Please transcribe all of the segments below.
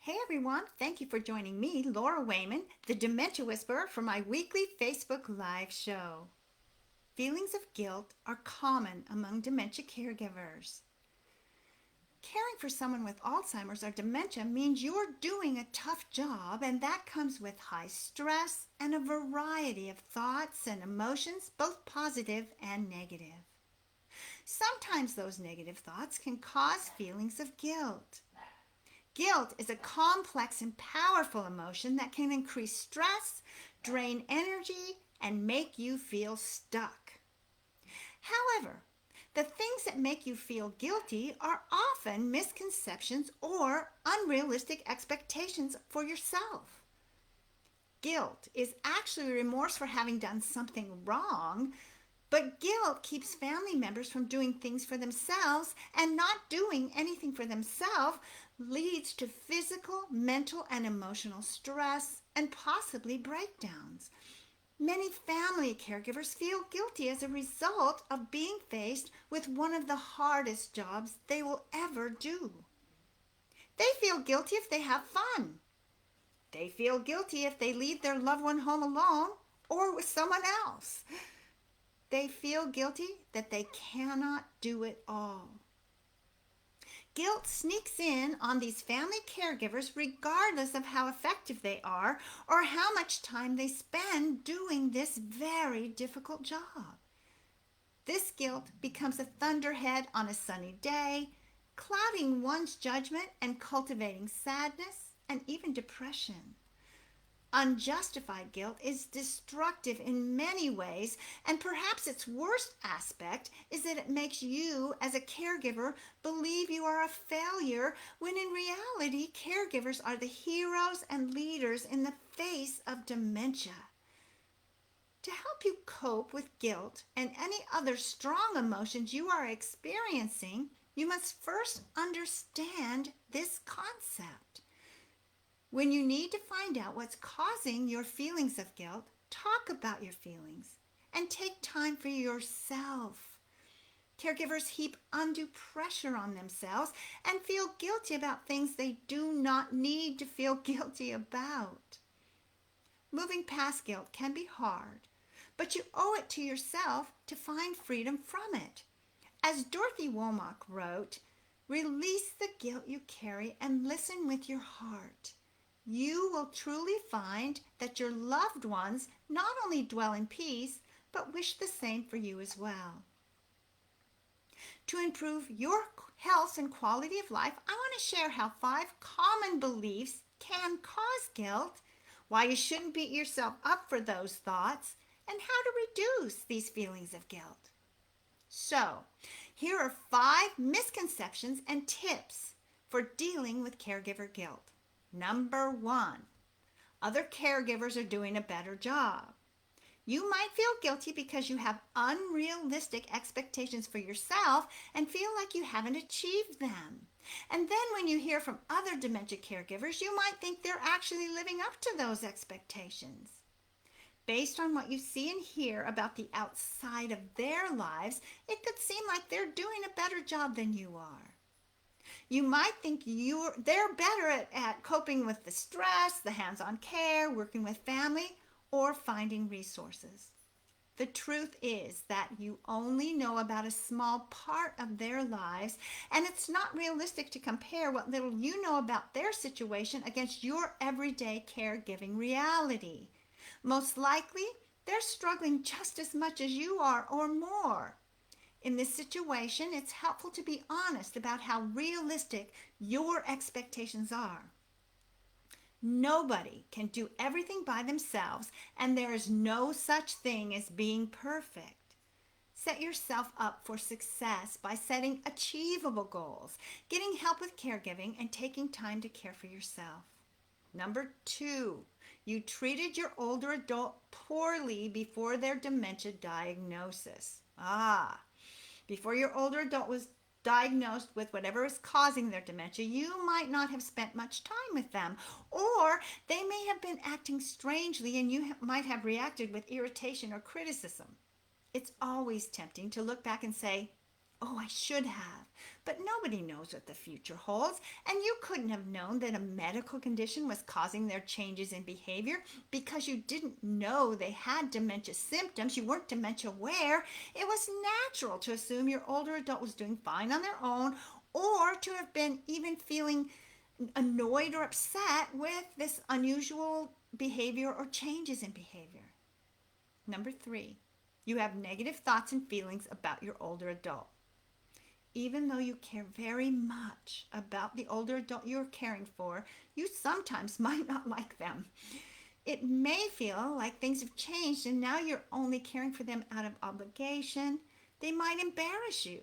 Hey everyone, thank you for joining me, Laura Wayman, the Dementia Whisperer, for my weekly Facebook Live show. Feelings of guilt are common among dementia caregivers. Caring for someone with Alzheimer's or dementia means you're doing a tough job, and that comes with high stress and a variety of thoughts and emotions, both positive and negative. Sometimes those negative thoughts can cause feelings of guilt. Guilt is a complex and powerful emotion that can increase stress, drain energy, and make you feel stuck. However, the things that make you feel guilty are often misconceptions or unrealistic expectations for yourself. Guilt is actually remorse for having done something wrong, but guilt keeps family members from doing things for themselves, and not doing anything for themselves leads to physical, mental, and emotional stress and possibly breakdowns. Many family caregivers feel guilty as a result of being faced with one of the hardest jobs they will ever do. They feel guilty if they have fun. They feel guilty if they leave their loved one home alone or with someone else. They feel guilty that they cannot do it all. Guilt sneaks in on these family caregivers regardless of how effective they are or how much time they spend doing this very difficult job. This guilt becomes a thunderhead on a sunny day, clouding one's judgment and cultivating sadness and even depression. Unjustified guilt is destructive in many ways, and perhaps its worst aspect is that it makes you, as a caregiver, believe you are a failure when in reality, caregivers are the heroes and leaders in the face of dementia. To help you cope with guilt and any other strong emotions you are experiencing, you must first understand this concept. When you need to find out what's causing your feelings of guilt, talk about your feelings and take time for yourself. Caregivers heap undue pressure on themselves and feel guilty about things they do not need to feel guilty about. Moving past guilt can be hard, but you owe it to yourself to find freedom from it. As Dorothy Womack wrote, "Release the guilt you carry and listen with your heart. You will truly find that your loved ones not only dwell in peace, but wish the same for you as well." To improve your health and quality of life, I want to share how 5 common beliefs can cause guilt, why you shouldn't beat yourself up for those thoughts, and how to reduce these feelings of guilt. So, here are 5 misconceptions and tips for dealing with caregiver guilt. Number 1, other caregivers are doing a better job. You might feel guilty because you have unrealistic expectations for yourself and feel like you haven't achieved them. And then when you hear from other dementia caregivers, you might think they're actually living up to those expectations. Based on what you see and hear about the outside of their lives, it could seem like they're doing a better job than you are. You might think they're better at coping with the stress, the hands-on care, working with family, or finding resources. The truth is that you only know about a small part of their lives, and it's not realistic to compare what little you know about their situation against your everyday caregiving reality. Most likely, they're struggling just as much as you are or more. In this situation, it's helpful to be honest about how realistic your expectations are. Nobody can do everything by themselves, and there is no such thing as being perfect. Set yourself up for success by setting achievable goals, getting help with caregiving, and taking time to care for yourself. Number 2, you treated your older adult poorly before their dementia diagnosis. Before your older adult was diagnosed with whatever is causing their dementia, you might not have spent much time with them, or they may have been acting strangely and you might have reacted with irritation or criticism. It's always tempting to look back and say, oh, I should have. But nobody knows what the future holds, and you couldn't have known that a medical condition was causing their changes in behavior because you didn't know they had dementia symptoms. You weren't dementia aware. It was natural to assume your older adult was doing fine on their own, or to have been even feeling annoyed or upset with this unusual behavior or changes in behavior. Number 3, you have negative thoughts and feelings about your older adult. Even though you care very much about the older adult you're caring for, you sometimes might not like them. It may feel like things have changed and now you're only caring for them out of obligation. They might embarrass you.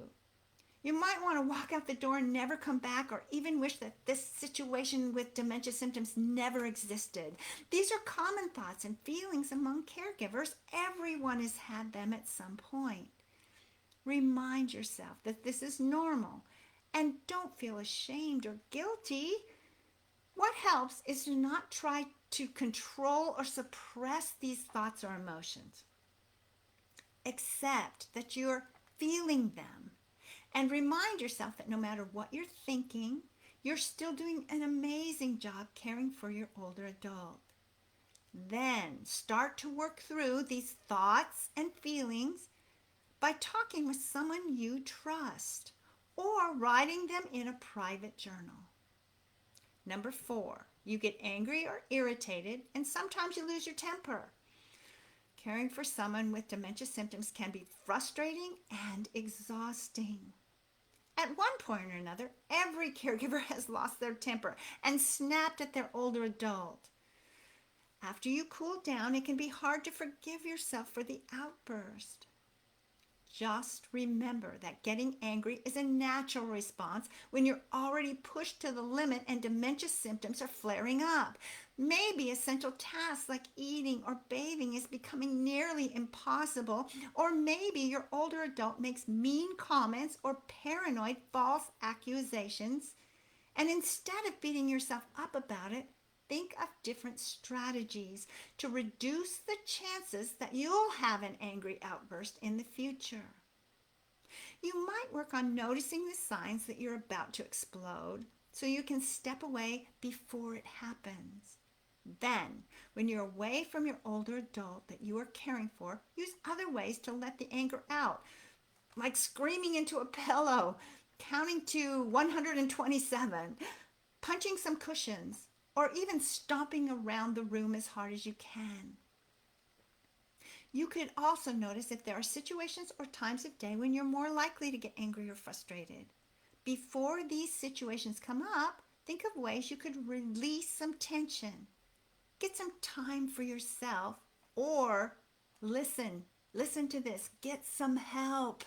You might want to walk out the door and never come back, or even wish that this situation with dementia symptoms never existed. These are common thoughts and feelings among caregivers. Everyone has had them at some point. Remind yourself that this is normal and don't feel ashamed or guilty. What helps is to not try to control or suppress these thoughts or emotions. Accept that you're feeling them and remind yourself that no matter what you're thinking, you're still doing an amazing job caring for your older adult. Then start to work through these thoughts and feelings by talking with someone you trust or writing them in a private journal. Number 4, you get angry or irritated, and sometimes you lose your temper. Caring for someone with dementia symptoms can be frustrating and exhausting. At one point or another, every caregiver has lost their temper and snapped at their older adult. After you cool down, it can be hard to forgive yourself for the outburst. Just remember that getting angry is a natural response when you're already pushed to the limit and dementia symptoms are flaring up. Maybe essential tasks like eating or bathing is becoming nearly impossible, or maybe your older adult makes mean comments or paranoid false accusations. And instead of beating yourself up about it, think of different strategies to reduce the chances that you'll have an angry outburst in the future. You might work on noticing the signs that you're about to explode so you can step away before it happens. Then, when you're away from your older adult that you are caring for, use other ways to let the anger out, like screaming into a pillow, counting to 127, punching some cushions, or even stomping around the room as hard as you can. You could also notice if there are situations or times of day when you're more likely to get angry or frustrated. Before these situations come up, think of ways you could release some tension. Get some time for yourself, or listen to this, get some help.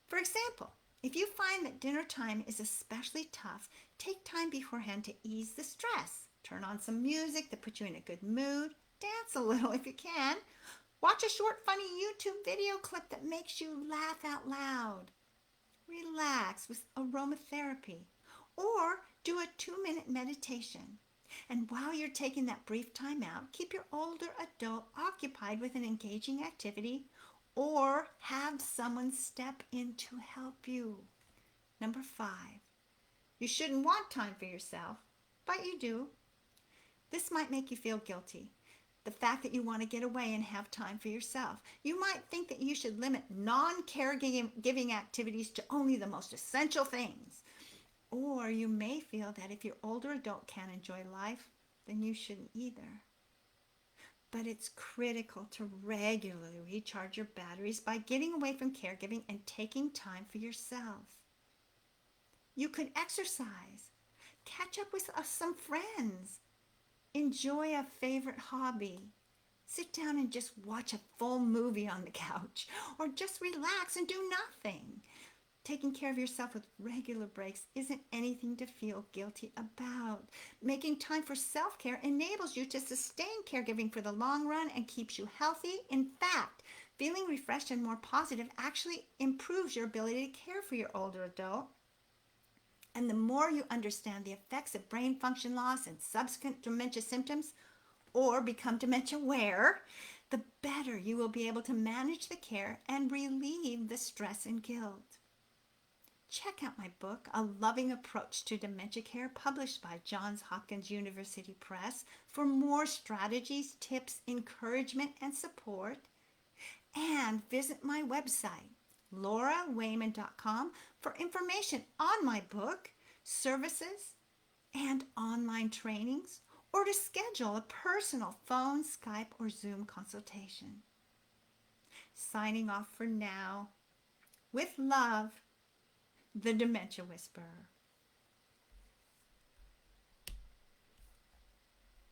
For example, if you find that dinner time is especially tough, take time beforehand to ease the stress. Turn on some music that puts you in a good mood. Dance a little if you can. Watch a short, funny YouTube video clip that makes you laugh out loud. Relax with aromatherapy. Or do a 2-minute meditation. And while you're taking that brief time out, keep your older adult occupied with an engaging activity, or have someone step in to help you. Number 5, you shouldn't want time for yourself, but you do. This might make you feel guilty. The fact that you want to get away and have time for yourself. You might think that you should limit non-caregiving activities to only the most essential things. Or you may feel that if your older adult can't enjoy life, then you shouldn't either. But it's critical to regularly recharge your batteries by getting away from caregiving and taking time for yourself. You could exercise, catch up with some friends, enjoy a favorite hobby, sit down and just watch a full movie on the couch, or just relax and do nothing. Taking care of yourself with regular breaks isn't anything to feel guilty about. Making time for self-care enables you to sustain caregiving for the long run and keeps you healthy. In fact, feeling refreshed and more positive actually improves your ability to care for your older adult. And the more you understand the effects of brain function loss and subsequent dementia symptoms, or become dementia aware, the better you will be able to manage the care and relieve the stress and guilt. Check out my book, A Loving Approach to Dementia Care, published by Johns Hopkins University Press, for more strategies, tips, encouragement, and support. And visit my website, laurawayman.com, for information on my book, services, and online trainings, or to schedule a personal phone, Skype, or Zoom consultation. Signing off for now. With love, the Dementia Whisperer.